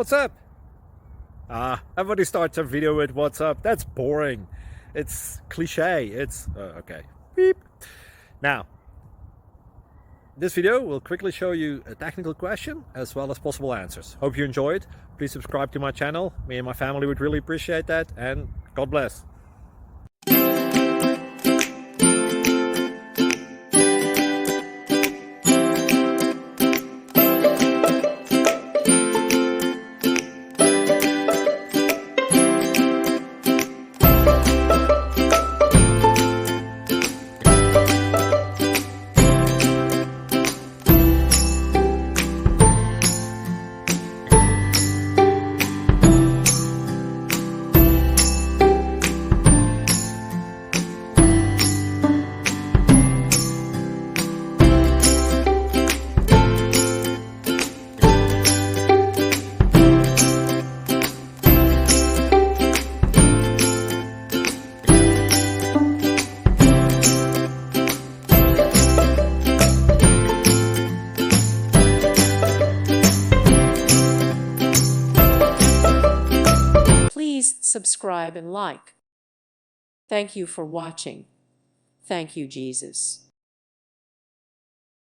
What's up? Everybody starts a video with what's up. That's boring. It's cliche. It's okay. Beep. Now, this video will quickly show you a technical question as well as possible answers. Hope you enjoyed. Please subscribe to my channel. Me and my family would really appreciate that, and God bless. Please subscribe and like. Thank you for watching. Thank you, Jesus.